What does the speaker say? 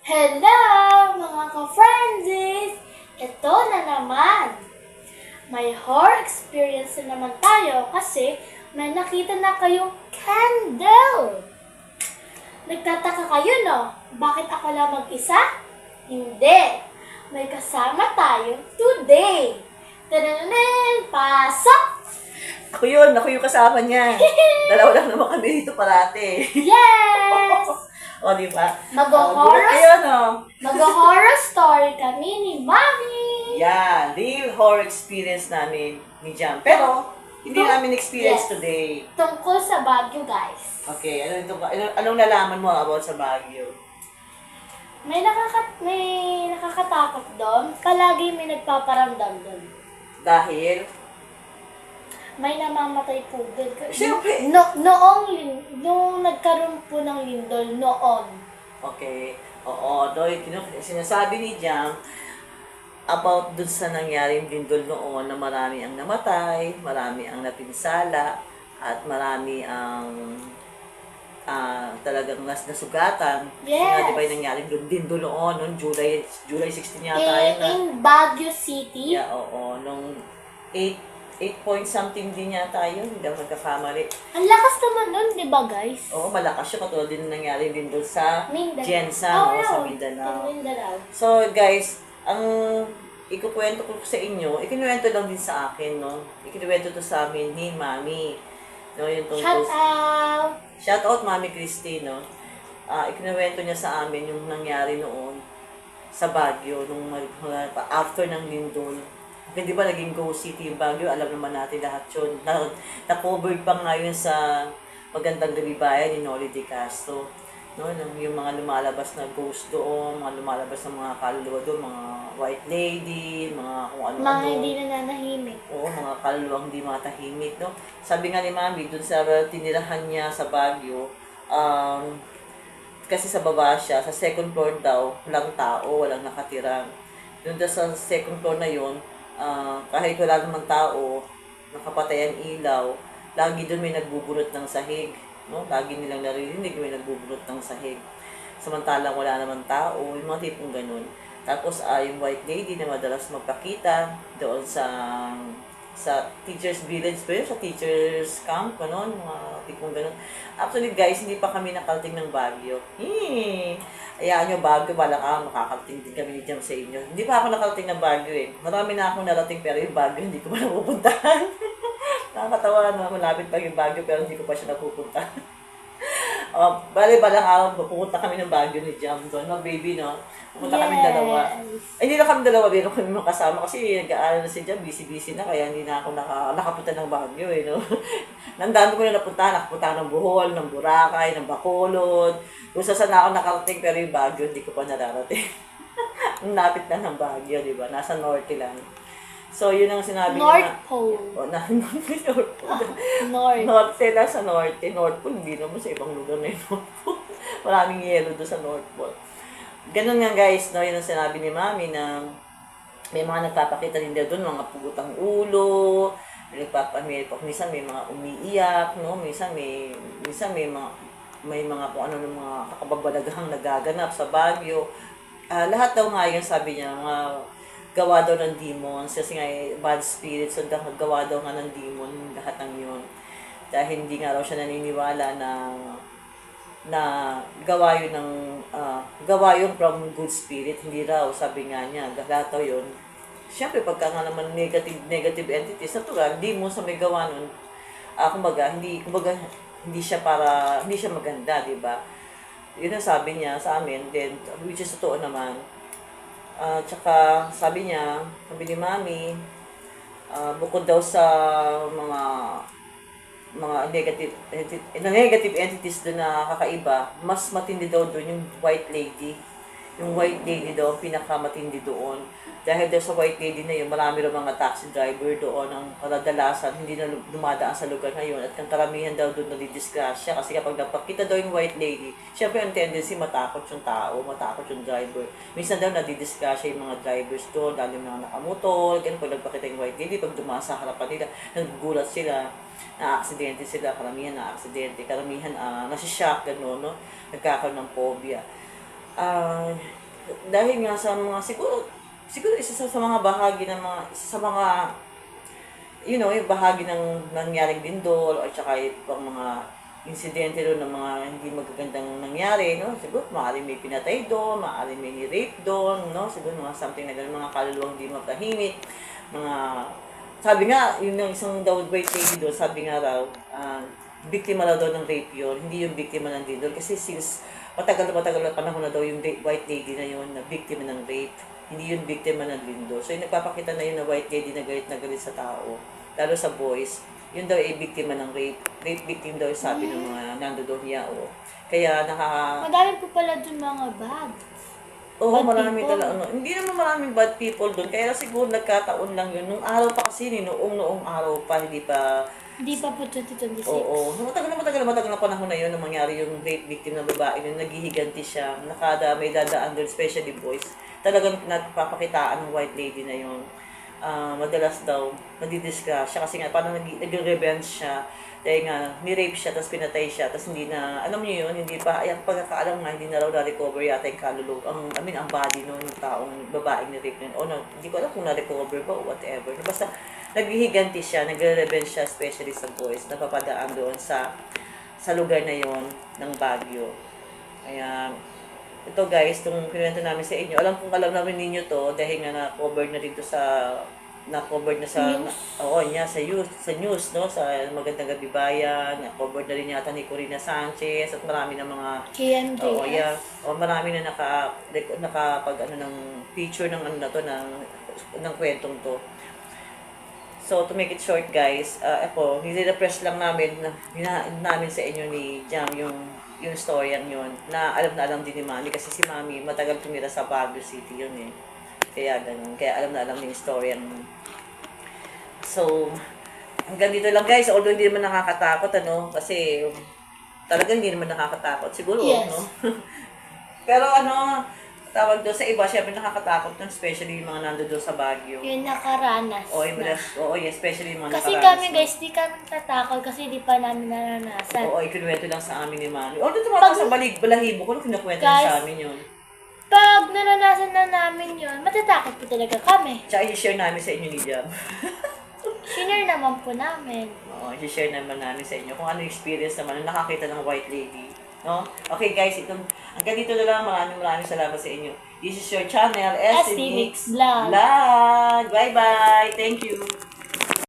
Hello mga ka-friendies! Ito na naman! May horror experience na naman tayo kasi may nakita na kayong candle! Nagtataka kayo no? Bakit ako lang mag-isa? Hindi! May kasama tayo today! Tananan! Pasok! Ako yung kasama niya. Dalawa lang naman kami dito parate. Yes! O, di ba? Mag-horror Ayun, o. Mag-horror story kami ni Mami! Yan, real horror experience namin ni Jam. Pero, hindi namin experience Yes. today. Tungkol sa Baguio, guys. Okay, anong nalaman mo about sa Baguio? May nakakatakot doon. Palagi may nagpaparamdam doon. Dahil, May namamatay po doon. Siyempre. Nung nagkaroon po ng lindol, noon. okay, oo, doy, sinasabi ni Jam about dun sa nangyaring lindol noon na marami ang namatay, marami ang napinsala, at marami ang talagang nasugatan. Yes. Kasi nga, di ba yung nangyaring lindol noon, July 16 yata yun na. In Baguio City. Yeah, oo, nung 8 point something din yata yun, hindi ako nagkakamali. Ang lakas naman nun, di ba guys? Oo, malakas siya, katulad din ng nangyari din doon sa Mindanao. Jensa, Oh, no, sa no. Mindanao. Sa Mindanao. So guys, ang ikukwento ko sa inyo, ikinuwento lang din sa akin, no? Ikinuwento to sa amin ni Mami. No, yung tungkol. Shout out! Shout out Mami Christy, no? Ikinuwento niya sa amin yung nangyari noon sa Baguio, nung after ng lindol. Hindi ba naging Ghost City yung Baguio? Alam naman natin lahat yun. Na-covered pa nga yun sa Magandang Gabi Bayan ni Noli De Castro. No, yung mga lumalabas na ghost doon, mga lumalabas na mga kaluluwa doon, mga white lady, mga kung ano-ano. Mga hindi nananahimik. Oo, mga kaluluwang hindi matahimik, no? Sabi nga ni Mami, doon sa tinirahan niya sa Baguio, kasi sa baba siya, sa second floor daw, walang tao, walang nakatira. Doon sa second floor na yun, kahit wala namang tao, nakapatay ang ilaw, lagi doon may nagbubunot ng sahig. No? Lagi nilang naririnig may nagbubunot ng sahig. Samantalang wala namang tao, yung mga tipong ganun. Tapos yung white lady na madalas magpakita doon sa teacher's village ba yun? Sa teacher's camp, gano'n, mga tipong gano'n. Actually guys, hindi pa kami nakarating ng Baguio. Ayaan nyo, Baguio, bala ka, makakarating din kami ni Jam sa inyo. Hindi pa ako nakarating ng Baguio eh. Marami na akong narating pero yung Baguio hindi ko pa napupuntahan. Nakakatawa na malapit pa yung Baguio pero hindi ko pa siya napupuntahan. Bali-balang araw, pupunta kami ng Baguio ni Jam doon, no, baby, no? Pupunta kami dalawa. Ay, hindi na kami dalawa, meron kami mga kasama kasi nag-aaral na si Jam, busy-busy na, kaya hindi na ako nakapunta ng Baguio, eh, no? Nandaan ko na nakapunta ng Bohol, ng Boracay, ng Bacolod. Kung saan ako nakarating, pero yung Baguio, hindi ko pa nararating. Ang lapit na ng Baguio, di ba? Nasa norte lang. So, yun ang sinabi North niya. Pole. North Pole. North. Norte lang sa Norte. North Pole, hindi naman sa ibang lugar na yung North Pole. Maraming yelo doon sa North Pole. Ganun nga guys, no, yun ang sinabi ni Mami na may mga nagpapakita din daw doon, mga pugutang ulo, minsan may mga umiiyak, no, minsan may mga kung ano ng mga kakababalagahang nagaganap sa Baguio. Lahat daw nga yun, sabi niya, gawa daw ng demons, kasi nga bad spirits, so gawa daw nga ng demon lahat ng yun. Dahil hindi nga raw siya naniniwala na gawa yun from good spirit, hindi raw, sabi nga niya, lahat daw yun. Siyempre, pagka nga naman negative entities, natural, demons sa may gawa nun, kumbaga, hindi siya maganda, di ba? Yun ang sabi niya sa amin, then, which is totoo naman. Tsaka sabi ni Mami, bukod daw sa mga negative entities doon na kakaiba, mas matindi daw doon yung white lady. Yung white lady daw, pinakamatindi doon. Dahil daw sa white lady na yun, marami rin mga taxi driver doon ang kadalasan, hindi na dumadaan sa lugar na yun. At ang karamihan daw doon nadidisgrasya. Kasi kapag napakita daw yung white lady, syempre ang tendency matakot yung tao, matakot yung driver. Minsan daw nadidisgrasya yung mga drivers doon, lalo yung mga nakamotor, ganun pag nagpakita yung white lady, pag dumaan sa harapan nila, nagugulat sila, na-aksidente sila, karamihan na-aksidente, karamihan nasishock, gano'n, no? Nagkakaroon ng phobia. dahil nga sa mga, siguro isa sa mga bahagi ng mga, isa sa mga, yung bahagi ng nangyaring lindol, at saka yung pang mga insidente doon ng mga hindi magagandang nangyari, no? Siguro maaaring may pinatay doon, maaaring may ni-rape doon, no? Siguro mga something na gano'n, mga kaluluwang hindi magkahimik, mga, sabi nga, yun yung isang daw white lady doon, sabi nga raw, biktima raw daw ng rape yun, hindi yung biktima ng lindol, kasi since matagal na panahon na daw yung white lady na yun, na biktima ng rape, hindi yun biktima ng lindol. So yung nagpapakita na yun na white lady na galit sa tao, lalo sa boys, yun daw ay biktima ng rape. Rape victim daw sabi ng mga nando doon niya. Kaya Madami po pala dun mga bad. Oo, Bad marami people. talaga. Hindi naman maraming bad people doon. Kaya siguro nagkataon lang yun. Nung araw pa kasi, noong araw pa, hindi pa. Hindi pa po 2026. Oo. Matagal na panahon na yun nung mangyari yung rape victim na babae. Nung naghihiganti siya, may dadaan doon, especially boys. Talagang nagpapakitaan ng white lady na yun. Madalas daw nadidisgrasya kasi nga parang nag-revenge siya dahil nga ni-rape siya tapos pinatay siya tapos hindi na, alam niyo yun, hindi pa, ay ang pagkakaalam nga hindi na raw na-recover yata yung kaluluwa, ang body no, ng taong babaeng ni-rape nun. Hindi ko alam kung na-recover ba o whatever. Basta naghihiganti siya, nagre-revenge siya, especially sa boys, napapadaan doon sa lugar na yon ng Baguio. Kaya ito guys, itong kinuwento namin sa inyo, alam namin ninyo to dahil nga na-cover na dito na-cover na sa News? sa news, no, sa Magandang Gabi Bayan, na-cover na rin yata ni Corina Sanchez at marami na mga KMJS. marami na nakapag ng picture ng na to ng kwentong to. So, to make it short guys, ako, nire-refresh lang namin sa inyo ni Jam yung storyan yun, na alam din ni Mami kasi si Mami matagal tumira sa Baguio City yun eh. Kaya ganun, kaya alam ni storyan yun. So, hanggang dito lang guys, although hindi naman nakakatakot kasi talagang hindi naman nakakatakot siguro, Yes. no? Pero tawag doon sa iba, syempre nakakatakot nun, especially yung mga nando doon sa Baguio. Yung nakaranas Especially yung mga Kasi nakaranas kami na. guys, di kami tatakot kasi di pa namin naranasan. Ikinuwento lang sa amin ni Mami. Dito mga sa balahibo ko, kinukwento niya Guys, sa amin yun. Pag naranasan na namin yun, matatakot po talaga kami. Tsaka i-share namin sa inyo ni Jam. Shinare naman po namin. I-share naman namin sa inyo kung ano yung experience naman na nakakita ng white lady. No? Okay guys, hanggang dito na lang. Maraming salamat sa inyo. This is your channel, SC Mix Vlog. Bye-bye. Thank you.